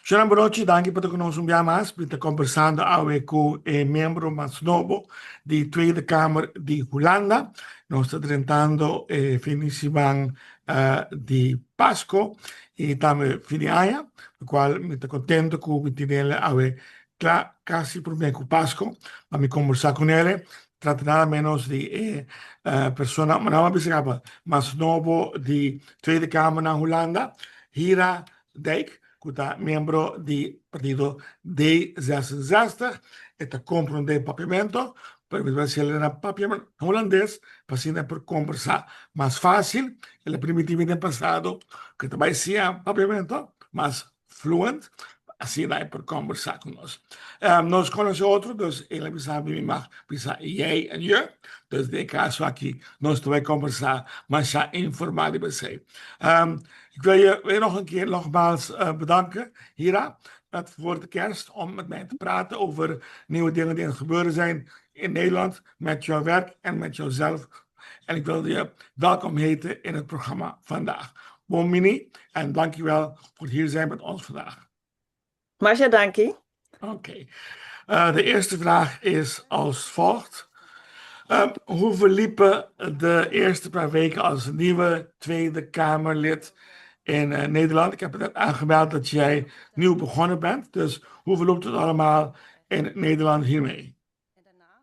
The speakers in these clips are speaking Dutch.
Buenas noches, danke por conosco um dia mais. Estou conversando hoje com o membro mais novo da Tweede Kamer de Holanda. Nós estamos tentando finissement de Páscoa e também fim de ano, o qual me estou contente com o que ele hoje quase por mim com Páscoa, para me conversar com ele. Trata nada menos de persona, maar nou beschrijven, mais novo de Tweede Kamer naar Holanda, Hira Dijk. Que está membro do partido D66, está comprando papiamento, para se ele na papiamento holandês, para assim por conversar mais fácil, ele permitiu no passado que também seja papiamento mais fluente, assim daí por conversar com nós. Nós conhecemos outro, dus ele sabe me mais, bisa jij en je, dus de caso aqui, nós também conversar, mas já informado para você. Ik wil je weer nog een keer nogmaals bedanken, Hira, voor de kerst om met mij te praten over nieuwe dingen die aan het gebeuren zijn in Nederland, met jouw werk en met jouzelf. En ik wilde je welkom heten in het programma vandaag. Bon mini, en dankjewel voor het hier zijn met ons vandaag. Marcia, dankie. Oké. De eerste vraag is als volgt. Hoe verliepen de eerste paar weken als nieuwe Tweede Kamerlid in Nederland? Ik heb het net aangemeld dat jij nieuw begonnen bent. Dus hoe verloopt het allemaal in Nederland hiermee?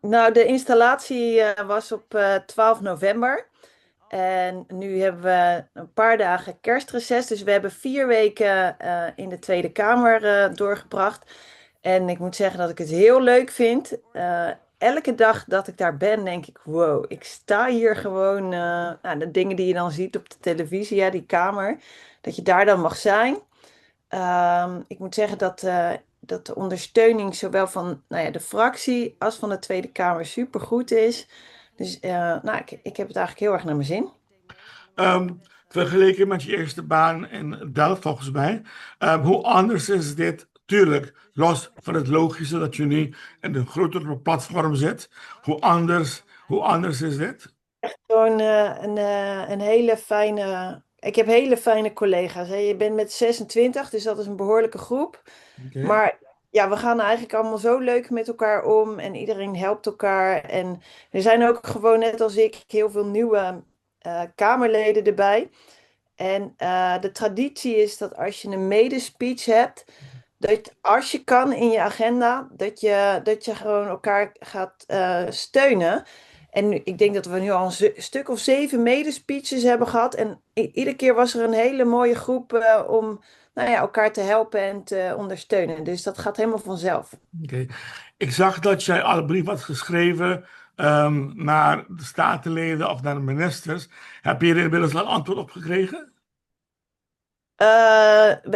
Nou, de installatie was op 12 november. En nu hebben we een paar dagen kerstreces. Dus we hebben 4 weken in de Tweede Kamer doorgebracht. En ik moet zeggen dat ik het heel leuk vind. Elke dag dat ik daar ben, denk ik, wow, ik sta hier gewoon. Nou, de dingen die je dan ziet op de televisie, ja, die kamer, dat je daar dan mag zijn. Ik moet zeggen dat de ondersteuning zowel van nou ja, de fractie als van de Tweede Kamer supergoed is. Dus nou, ik heb het eigenlijk heel erg naar mijn zin. Vergeleken met je eerste baan in Delft volgens mij. Hoe anders is dit? Tuurlijk, los van het logische dat je nu in een grotere platform zit. Hoe anders is dit? Gewoon een hele fijne. Ik heb hele fijne collega's. Hè. Je bent met 26, dus dat is een behoorlijke groep. Oké. Maar ja, we gaan eigenlijk allemaal zo leuk met elkaar om en iedereen helpt elkaar. En er zijn ook gewoon, net als ik, heel veel nieuwe Kamerleden erbij. En de traditie is dat als je een medespeech hebt, dat als je kan in je agenda, dat je gewoon elkaar gaat steunen. En ik denk dat we nu al een stuk of 7 medespeeches hebben gehad. En iedere keer was er een hele mooie groep om nou ja, elkaar te helpen en te ondersteunen. Dus dat gaat helemaal vanzelf. Oké. Ik zag dat jij al een brief had geschreven naar de statenleden of naar de ministers. Heb je er inmiddels al antwoord op gekregen?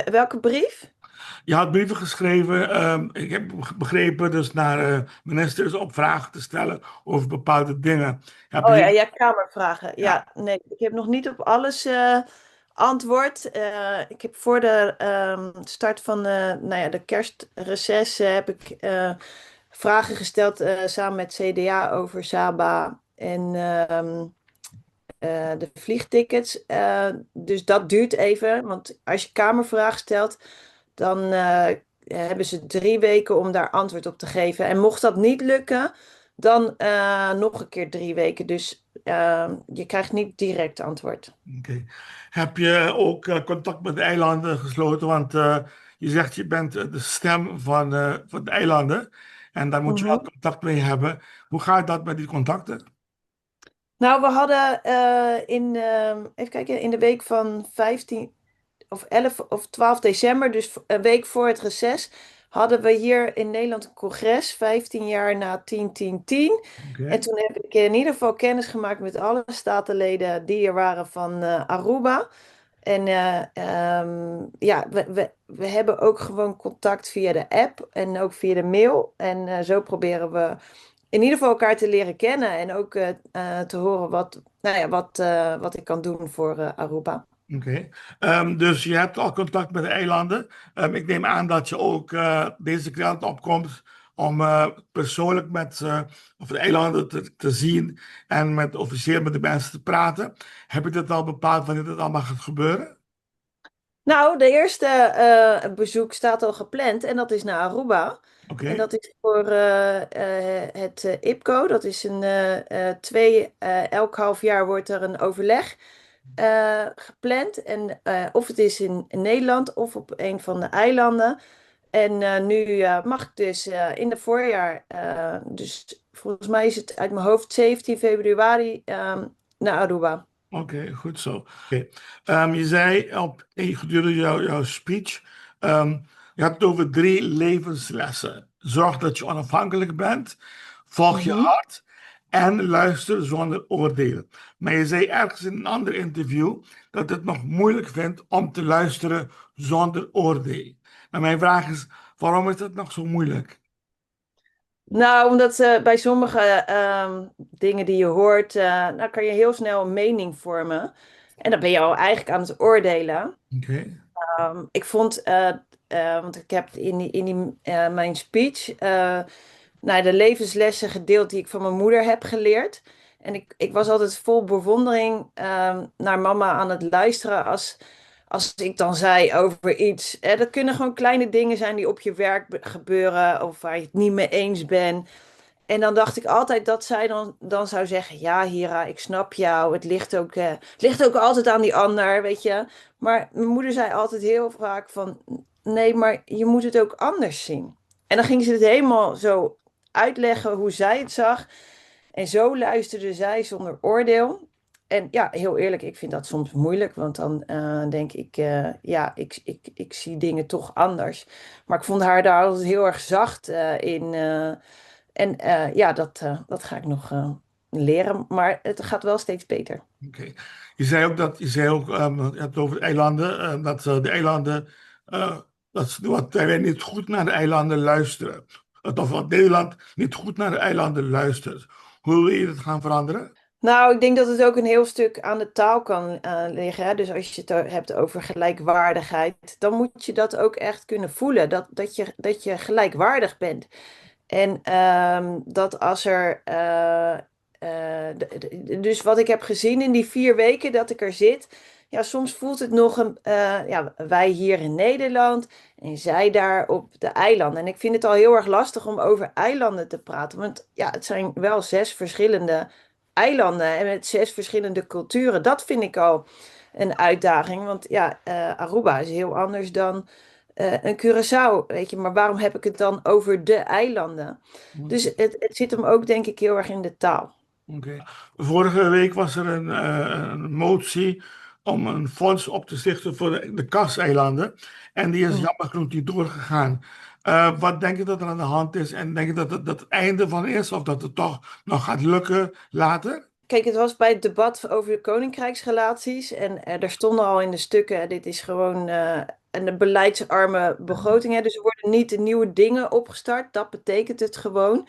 Welke brief? Je had brieven geschreven, ik heb begrepen, dus naar ministers om vragen te stellen over bepaalde dingen. Heb Oh ja, je... ja, kamervragen. Ja, Ja, nee, ik heb nog niet op alles antwoord. Ik heb voor de start van nou ja, de kerstreces heb ik vragen gesteld samen met CDA over Saba en de vliegtickets. Dus dat duurt even, want als je kamervragen stelt, dan hebben ze 3 weken om daar antwoord op te geven. En mocht dat niet lukken, dan nog een keer 3 weken. Dus je krijgt niet direct antwoord. oké. Heb je ook contact met de eilanden gesloten? Want je zegt je bent de stem van de eilanden en daar moet je wel Mhm. contact mee hebben. Hoe gaat dat met die contacten? Nou, we hadden even kijken, in de week van 15 of 11 of 12 december, dus een week voor het reces, hadden we hier in Nederland een congres, 15 jaar na 10-10-10. En Oké. toen heb ik in ieder geval kennis gemaakt met alle statenleden die er waren van Aruba. En ja, we hebben ook gewoon contact via de app en ook via de mail. En zo proberen we in ieder geval elkaar te leren kennen en ook te horen nou ja, wat ik kan doen voor Aruba. Oké. Dus je hebt al contact met de eilanden. Ik neem aan dat je ook deze kant opkomt om persoonlijk met of de eilanden te zien en officieel met de mensen te praten. Heb je dit al bepaald wanneer dit allemaal gaat gebeuren? Nou, de eerste bezoek staat al gepland en dat is naar Aruba. En Oké, dat is voor het IPCO. Dat is elk half jaar wordt er een overleg gepland. En of het is in Nederland of op een van de eilanden. En nu mag ik dus in het voorjaar, dus volgens mij is het uit mijn hoofd 17 februari naar Aruba. oké, goed zo. Oké. Je zei gedurende jouw speech, je had het over 3 levenslessen. Zorg dat je onafhankelijk bent, volg je Mhm. hart en luister zonder oordeel. Maar je zei ergens in een ander interview dat het nog moeilijk vindt om te luisteren zonder oordeel. En mijn vraag is, waarom is dat nog zo moeilijk? Nou, omdat bij sommige dingen die je hoort, nou kan je heel snel een mening vormen. En dan ben je al eigenlijk aan het oordelen. Oké. Ik vond, want ik heb mijn speech, nou, de levenslessen gedeeld die ik van mijn moeder heb geleerd. En ik was altijd vol bewondering naar mama aan het luisteren als ik dan zei over iets. Dat kunnen gewoon kleine dingen zijn die op je werk gebeuren of waar je het niet mee eens bent. En dan dacht ik altijd dat zij dan zou zeggen: Ja, Hira, ik snap jou. Het ligt ook altijd aan die ander, weet je. Maar mijn moeder zei altijd heel vaak: van, Nee, maar je moet het ook anders zien. En dan ging ze het helemaal zo uitleggen hoe zij het zag. En zo luisterde zij zonder oordeel. En ja, heel eerlijk, ik vind dat soms moeilijk, want dan denk ik, ja, ik zie dingen toch anders. Maar ik vond haar daar altijd heel erg zacht in. En ja, dat ga ik nog leren, maar het gaat wel steeds beter. Oké. Je zei ook, je hebt het over de eilanden, dat de eilanden, wat wij niet goed naar de eilanden luisteren. Of wat Nederland niet goed naar de eilanden luistert. Hoe wil je dat gaan veranderen? Nou, ik denk dat het ook een heel stuk aan de taal kan liggen. Hè? Dus als je het hebt over gelijkwaardigheid, dan moet je dat ook echt kunnen voelen. Dat je gelijkwaardig bent. En dat als er. Dus wat ik heb gezien in die 4 weken dat ik er zit. Ja, soms voelt het nog ja, wij hier in Nederland en zij daar op de eilanden. En ik vind het al heel erg lastig om over eilanden te praten. Want ja, het zijn wel 6 verschillende eilanden en met 6 verschillende culturen. Dat vind ik al een uitdaging. Want ja, Aruba is heel anders dan een Curaçao, weet je. Maar waarom heb ik het dan over de eilanden? Dus het zit hem ook, denk ik, heel erg in de taal. Oké. Vorige week was er een motie om een fonds op te stichten voor de Kassa-eilanden. En die is Hm. jammer genoeg niet doorgegaan. Wat denk je dat er aan de hand is? En denk je dat het einde van is? Of dat het toch nog gaat lukken later? Kijk, het was bij het debat over de koninkrijksrelaties. En er stonden al in de stukken, dit is gewoon een beleidsarme begroting. Hè, dus er worden niet de nieuwe dingen opgestart. Dat betekent het gewoon.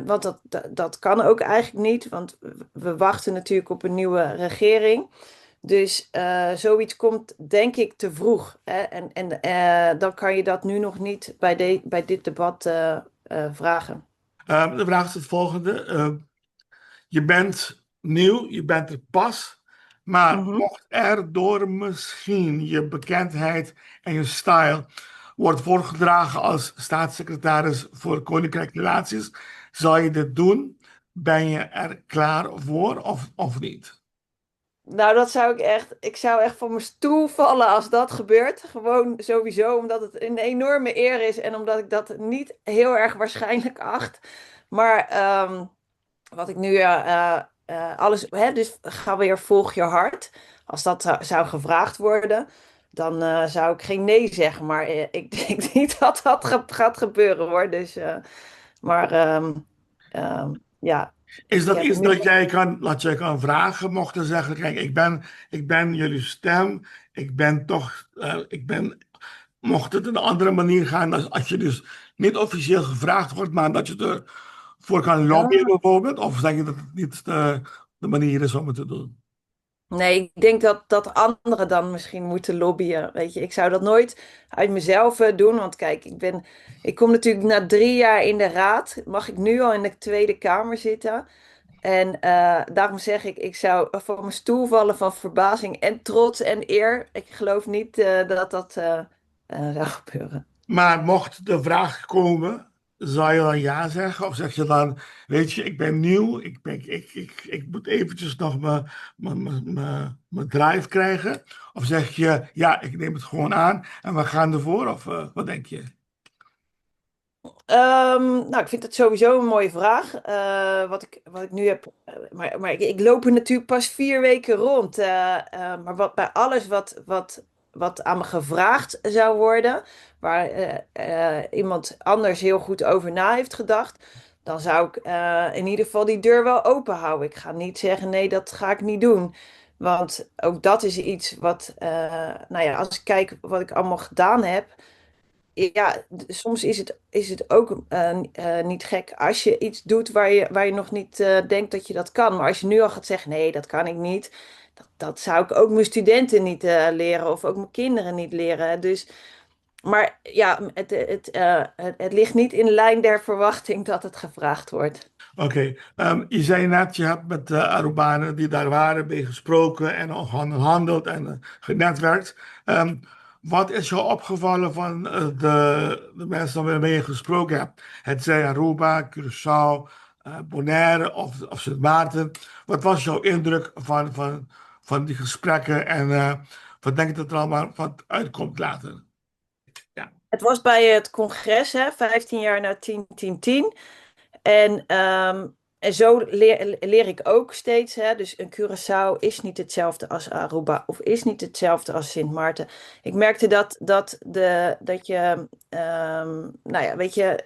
Want dat kan ook eigenlijk niet, want we wachten natuurlijk op een nieuwe regering. Dus zoiets komt denk ik te vroeg. Hè? En dan kan je dat nu nog niet bij dit debat vragen. De vraag is het volgende. Je bent nieuw, je bent er pas. Maar Mhm. mocht er door misschien je bekendheid en je style wordt voorgedragen als staatssecretaris voor Koninkrijk Relaties, zal je dit doen? Ben je er klaar voor of niet? Nou, ik zou echt van mijn stoel vallen als dat gebeurt. Gewoon sowieso, omdat het een enorme eer is en omdat ik dat niet heel erg waarschijnlijk acht. Maar wat ik nu alles, hè, dus ga weer volg je hart. Als dat zou gevraagd worden, dan zou ik geen nee zeggen. Maar ik denk niet dat dat gaat gebeuren hoor. Dus, maar ehm, ja, Is ik dat heb iets nu. dat jij kan vragen, mocht je zeggen, kijk, ik ben jullie stem, mocht het een andere manier gaan, als je dus niet officieel gevraagd wordt, maar dat je ervoor kan lobbyen bijvoorbeeld, of zeg je dat het niet de manier is om het te doen? Nee, ik denk dat anderen dan misschien moeten lobbyen. Weet je, ik zou dat nooit uit mezelf doen. Want kijk, ik kom natuurlijk na 3 jaar in de raad. Mag ik nu al in de Tweede Kamer zitten? En daarom zeg ik zou voor mijn stoel vallen van verbazing en trots en eer. Ik geloof niet dat dat zou gebeuren. Maar mocht de vraag komen, zou je dan ja zeggen? Of zeg je dan, weet je, ik ben nieuw, ik moet eventjes nog mijn drive krijgen? Of zeg je, ja, ik neem het gewoon aan en we gaan ervoor? Of wat denk je? Nou, ik vind het sowieso een mooie vraag. Wat ik nu heb. Maar ik loop er natuurlijk pas 4 weken rond. Maar bij alles wat aan me gevraagd zou worden, waar iemand anders heel goed over na heeft gedacht, dan zou ik in ieder geval die deur wel open houden. Ik ga niet zeggen, nee, dat ga ik niet doen. Want ook dat is iets wat, nou ja, als ik kijk wat ik allemaal gedaan heb. Ja, soms is het ook niet gek als je iets doet waar je nog niet denkt dat je dat kan. Maar als je nu al gaat zeggen, nee, dat kan ik niet. Dat zou ik ook mijn studenten niet leren of ook mijn kinderen niet leren. Dus, maar ja, het ligt niet in lijn der verwachting dat het gevraagd wordt. Oké, je zei net, je hebt met de Arubanen die daar waren, ben je gesproken en al gehandeld en genetwerkt. Ehm, wat is je opgevallen van de mensen waarmee je gesproken hebt? Het zij Aruba, Curaçao, Bonaire of Sint Maarten. Wat was jouw indruk van die gesprekken en wat denk je dat er allemaal van uitkomt later? Ja, Het was bij het congres, hè, 15 jaar na 10-10-10. En zo leer ik ook steeds. Hè, dus een Curaçao is niet hetzelfde als Aruba of is niet hetzelfde als Sint Maarten. Ik merkte dat je, nou ja, weet je,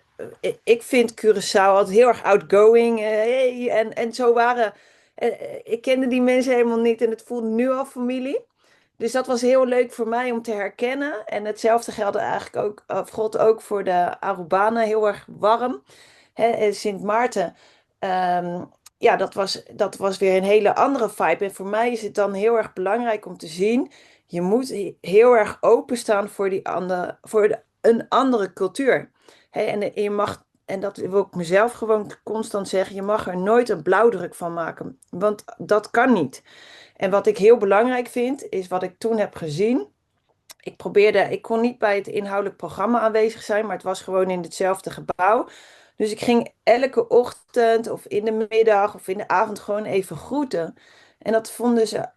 ik vind Curaçao altijd heel erg outgoing. Hey, en zo waren, ik kende die mensen helemaal niet en het voelde nu al familie. Dus dat was heel leuk voor mij om te herkennen. En hetzelfde geldt eigenlijk ook, of God ook voor de Arubanen, heel erg warm. Hè, en Sint Maarten, ja, dat was weer een hele andere vibe. En voor mij is het dan heel erg belangrijk om te zien, je moet heel erg openstaan voor een andere cultuur. Hè, en je mag, en dat wil ik mezelf gewoon constant zeggen, je mag er nooit een blauwdruk van maken. Want dat kan niet. En wat ik heel belangrijk vind, is wat ik toen heb gezien. Ik kon niet bij het inhoudelijk programma aanwezig zijn, maar het was gewoon in hetzelfde gebouw. Dus ik ging elke ochtend of in de middag of in de avond gewoon even groeten. En dat vonden ze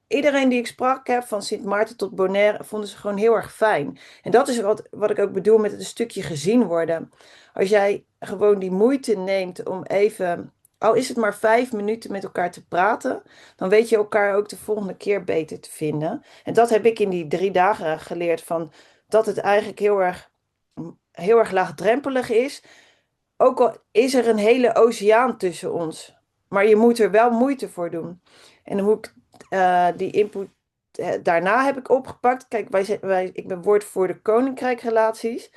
iedereen die ik sprak heb, van Sint Maarten tot Bonaire, vonden ze gewoon heel erg fijn. En dat is wat ik ook bedoel met het een stukje gezien worden. Als jij gewoon die moeite neemt om even, al is het maar 5 minuten met elkaar te praten, dan weet je elkaar ook de volgende keer beter te vinden. En dat heb ik in die 3 dagen geleerd van dat het eigenlijk heel erg laagdrempelig is. Ook al is er een hele oceaan tussen ons. Maar je moet er wel moeite voor doen. En hoe ik die input daarna heb ik opgepakt. Kijk, ik ben woordvoerder koninkrijkrelaties.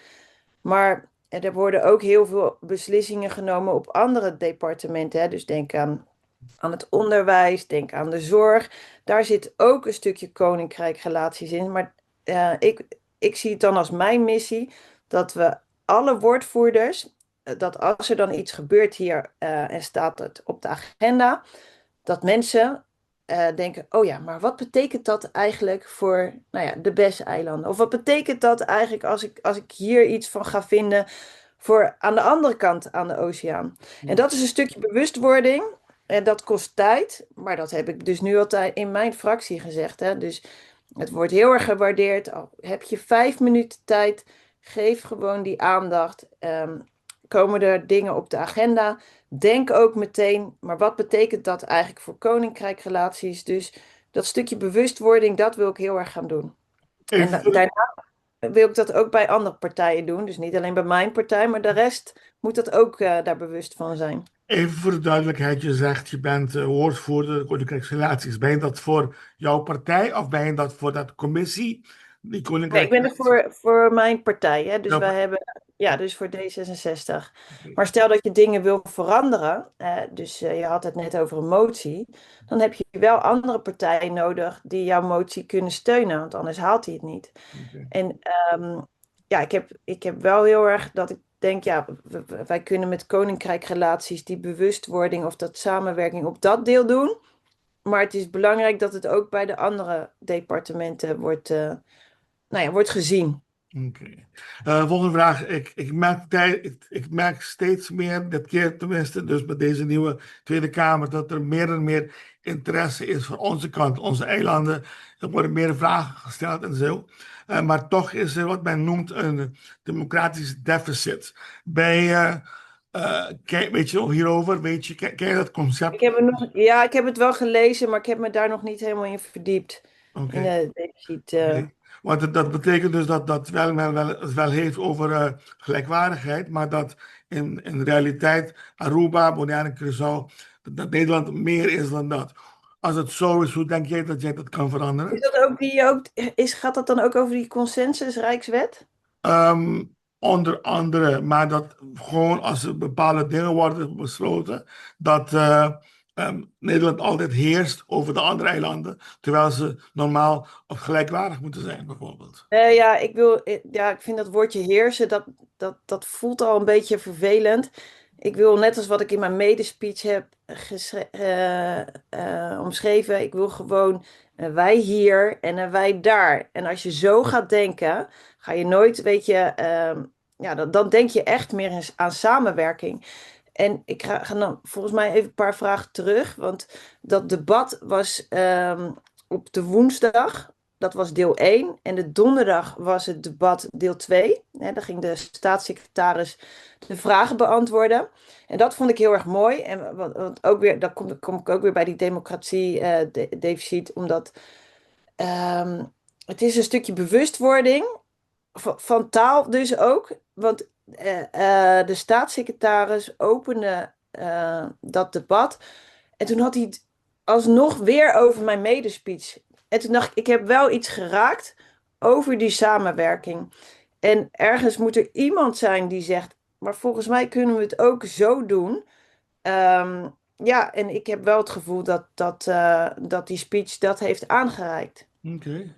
Maar er worden ook heel veel beslissingen genomen op andere departementen. Hè. Dus denk aan het onderwijs, denk aan de zorg. Daar zit ook een stukje koninkrijkrelaties in. Maar ik zie het dan als mijn missie dat we alle woordvoerders, dat als er dan iets gebeurt hier en staat het op de agenda, dat mensen denken, oh ja, maar wat betekent dat eigenlijk voor, nou ja, de BES-eilanden? Of wat betekent dat eigenlijk als ik hier iets van ga vinden voor aan de andere kant aan de oceaan? En dat is een stukje bewustwording. En dat kost tijd, maar dat heb ik dus nu altijd in mijn fractie gezegd. Hè? Dus het wordt heel erg gewaardeerd. Al heb je 5 minuten tijd, geef gewoon die aandacht. Komen er dingen op de agenda? Denk ook meteen, maar wat betekent dat eigenlijk voor koninkrijkrelaties? Dus dat stukje bewustwording, dat wil ik heel erg gaan doen. En even, daarna wil ik dat ook bij andere partijen doen. Dus niet alleen bij mijn partij, maar de rest moet dat ook daar bewust van zijn. Even voor de duidelijkheid, je zegt je bent woordvoerder Koninkrijksrelaties. Ben je dat voor jouw partij of ben je dat voor dat commissie? Die Nee, ik ben er Koninkrijksrelaties. voor mijn partij. Hè? Dus Jouw wij partij. hebben, ja, dus voor D66. Oké. Maar stel dat je dingen wil veranderen, dus je had het net over een motie, dan heb je wel andere partijen nodig die jouw motie kunnen steunen, want anders haalt hij het niet. Oké. En ja, ik heb wel heel erg dat ik denk, ja, wij kunnen met koninkrijkrelaties die bewustwording of dat samenwerking op dat deel doen. Maar het is belangrijk dat het ook bij de andere departementen wordt gezien. Oké. Volgende vraag. Ik merk steeds meer, dit keer tenminste, dus bij deze nieuwe Tweede Kamer, dat er meer en meer interesse is van onze kant, onze eilanden. Er worden meer vragen gesteld en zo. Maar toch is er wat men noemt een democratisch deficit. Weet je hierover? Ken je dat concept? Ik heb het wel gelezen, maar ik heb me daar nog niet helemaal in verdiept. In Oké. de deficit. Nee. Want dat betekent dus dat het wel heeft over gelijkwaardigheid, maar dat in realiteit Aruba, Bonaire en Curaçao, dat Nederland meer is dan dat. Als het zo is, hoe denk jij dat jij dat kan Is veranderen? dat ook gaat dat dan ook over die consensus-Rijkswet? Ehm, Onder andere, maar dat gewoon als er bepaalde dingen worden besloten, dat Nederland altijd heerst over de andere eilanden, terwijl ze normaal of gelijkwaardig moeten zijn, bijvoorbeeld. Ik vind dat woordje heersen, dat voelt al een beetje vervelend. Ik wil, net als wat ik in mijn medespeech heb omschreven, ik wil gewoon wij hier en wij daar. En als je zo gaat denken, ga je nooit, weet je, dan denk je echt meer eens aan samenwerking. En ik ga dan volgens mij even een paar vragen terug, want dat debat was op de woensdag. Dat was deel 1. En de donderdag was het debat deel 2. Daar ging de staatssecretaris de vragen beantwoorden. En dat vond ik heel erg mooi. En want ook weer, dan kom ik ook weer bij die democratie-deficit. Omdat ehm, het is een stukje bewustwording van taal dus ook. Want de staatssecretaris opende dat debat. En toen had hij het alsnog weer over mijn medespeech. En toen dacht ik, ik heb wel iets geraakt over die samenwerking. En ergens moet er iemand zijn die zegt, maar volgens mij kunnen we het ook zo doen. Ja, en ik heb wel het gevoel dat die speech dat heeft aangereikt. Oké.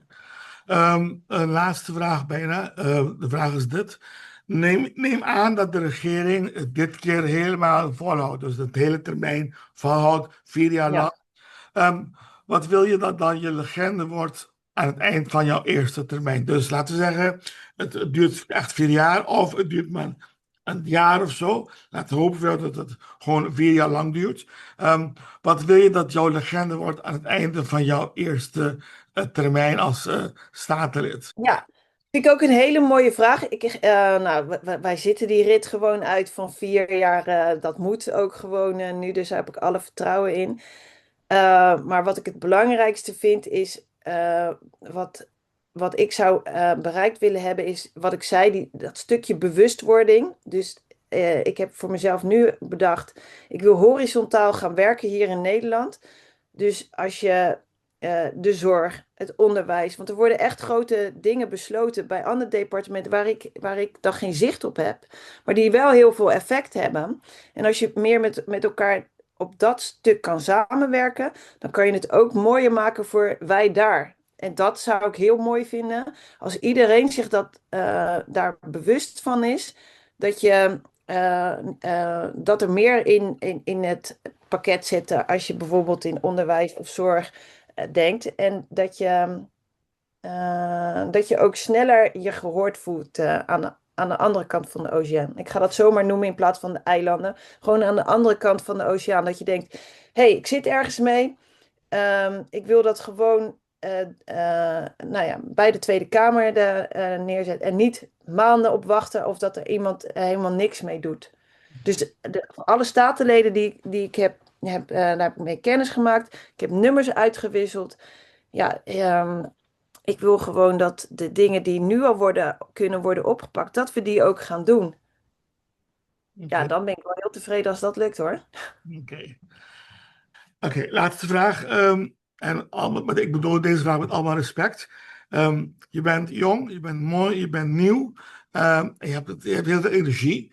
Een laatste vraag bijna. De vraag is dit. Neem aan dat de regering het dit keer helemaal volhoudt. Dus het hele termijn volhoudt, 4 jaar lang. Ja. Ehm, Wat wil je dat dan je legende wordt aan het eind van jouw eerste termijn? Dus laten we zeggen, het duurt echt 4 jaar of het duurt maar een jaar of zo. Laten we hopen wel dat het gewoon 4 jaar lang duurt. Wat wil je dat jouw legende wordt aan het einde van jouw eerste termijn als statenlid? Ja, vind ik ook een hele mooie vraag. Wij zitten die rit gewoon uit van 4 jaar. Dat moet ook gewoon nu, dus daar heb ik alle vertrouwen in. Maar wat ik het belangrijkste vind is, wat ik zou bereikt willen hebben, is wat ik zei, dat stukje bewustwording. Dus ik heb voor mezelf nu bedacht, ik wil horizontaal gaan werken hier in Nederland. Dus als je de zorg, het onderwijs, want er worden echt grote dingen besloten bij andere departementen waar ik dan geen zicht op heb, maar die wel heel veel effect hebben. En als je meer met elkaar op dat stuk kan samenwerken, dan kan je het ook mooier maken voor wij daar. En dat zou ik heel mooi vinden. Als iedereen zich daar bewust van is, dat er meer in het pakket zit als je bijvoorbeeld in onderwijs of zorg denkt. En dat je ook sneller je gehoord voelt aan de andere kant van de oceaan. Ik ga dat zomaar noemen in plaats van de eilanden. Gewoon aan de andere kant van de oceaan. Dat je denkt, hé, hey, ik zit ergens mee. Ik wil dat gewoon bij de Tweede Kamer neerzetten. En niet maanden op wachten of dat er iemand helemaal niks mee doet. Dus alle statenleden die ik daar heb ik mee kennis gemaakt. Ik heb nummers uitgewisseld. Ja, ik wil gewoon dat de dingen die nu al kunnen worden opgepakt, dat we die ook gaan doen. Ja, Oké. dan ben ik wel heel tevreden als dat lukt hoor. Oké. Oké, laatste vraag. Maar ik bedoel deze vraag met allemaal respect. Je bent jong, je bent mooi, je bent nieuw. Je hebt heel veel energie.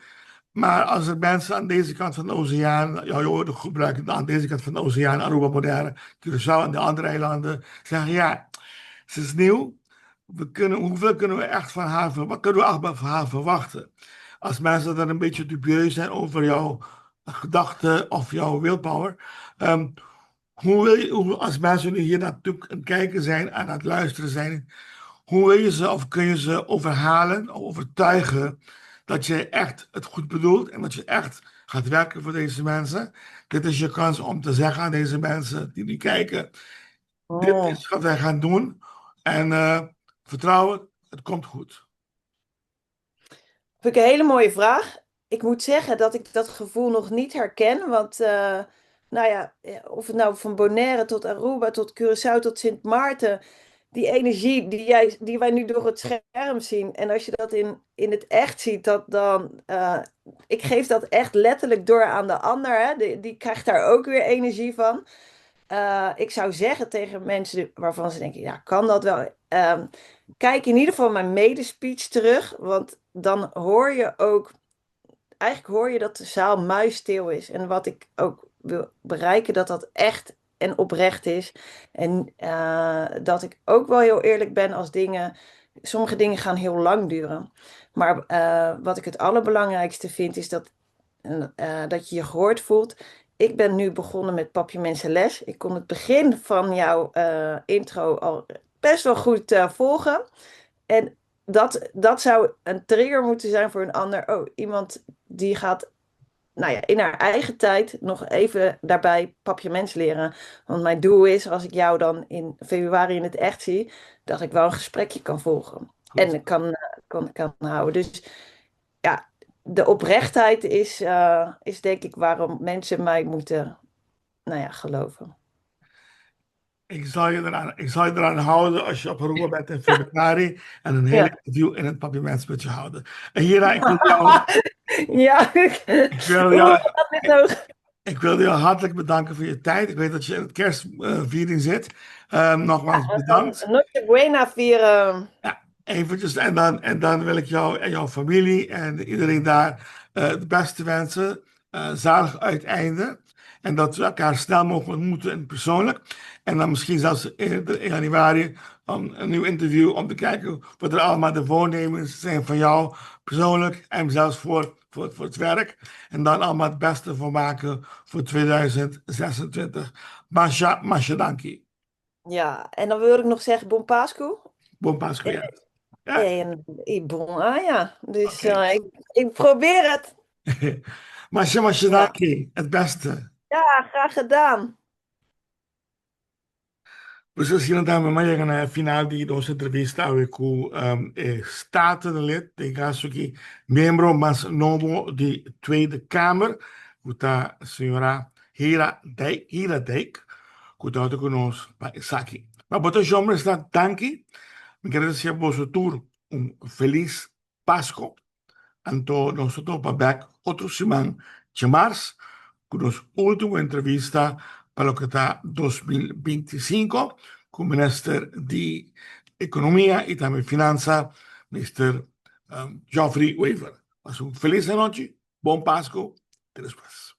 Maar als er mensen aan deze kant van de oceaan, jouw woorden gebruiken, aan deze kant van de oceaan, Aruba, Bonaire, Curaçao en de andere eilanden, zeggen ja, ze is nieuw. Hoeveel kunnen we echt van haar, wat kunnen we echt van haar verwachten? als mensen dan een beetje dubieus zijn over jouw gedachten of jouw willpower. ehm, als mensen nu hier naartoe aan het kijken zijn, aan het luisteren zijn, hoe wil je ze of kun je ze overhalen of overtuigen dat je echt het goed bedoelt en dat je echt gaat werken voor deze mensen? Dit is je kans om te zeggen aan deze mensen die nu kijken: dit Oh. is wat wij gaan doen en vertrouwen, het komt goed. Vind ik een hele mooie vraag. Ik moet zeggen dat ik dat gevoel nog niet herken. Want, nou ja, of het nou van Bonaire tot Aruba, tot Curaçao, tot Sint Maarten. Die energie die wij nu door het scherm zien. En als je dat in het echt ziet, dan. Ik geef dat echt letterlijk door aan de ander. Hè? Die krijgt daar ook weer energie van. Ik zou zeggen tegen mensen waarvan ze denken, ja, kan dat wel? Kijk in ieder geval mijn medespeech terug, want dan hoor je ook, eigenlijk hoor je dat de zaal muisstil is. En wat ik ook wil bereiken, dat dat echt en oprecht is. En dat ik ook wel heel eerlijk ben als sommige dingen gaan heel lang duren. Maar wat ik het allerbelangrijkste vind, is dat je je gehoord voelt. Ik ben nu begonnen met Papiamenses. Ik kon het begin van jouw intro al best wel goed volgen. En dat zou een trigger moeten zijn voor een ander. Oh, iemand die gaat, nou ja, in haar eigen tijd nog even daarbij Papiaments leren. Want mijn doel is, als ik jou dan in februari in het echt zie, dat ik wel een gesprekje kan volgen. Goed. En ik kan houden. Dus ja, de oprechtheid is denk ik waarom mensen mij moeten, nou ja, geloven. Ik zal je eraan houden als je op Aruba bent in februari en een hele Ja. interview in het Papiaments met je houden. En Hira, ik wil jou, Ja, ik wil hoe jou, gaat dit nog? ik wil jou hartelijk bedanken voor je tijd. Ik weet dat je in het kerstviering zit. Nogmaals We gaan bedankt. Noche Buena vieren. Ja, eventjes. En dan wil ik jou en jouw familie en iedereen daar het beste wensen. Zalig uiteinde. En dat we elkaar snel mogen ontmoeten in persoonlijk. En dan misschien zelfs in januari een nieuw interview om te kijken wat er allemaal de voornemens zijn van jou persoonlijk en zelfs voor het werk. En dan allemaal het beste voor maken voor 2026. Masha, Masha, dankie. Ja, en dan wil ik nog zeggen Bon Pascu. Buon Pasco, ja. Ja, En Bon, ja. Dus oké. ik probeer het. Masha, Ja, dankie. Het beste. ja, graag gedaan. Vocês ainda dá uma na final de nossa entrevista com statenlid, tem caso aqui, membro mais novo de Tweede Kamer, que está a senhora Hira Dijk, que está conosco para aqui. Mas botar homem está tanque, me quero dizer por seu tour, feliz Páscoa, anto nosotros para back outro semana de março, com nossa última entrevista para o que está 2025, com o ministro de Economia e também Finança, Mr. Geoffrey Weaver. Mas feliz noite, bom Páscoa, até depois.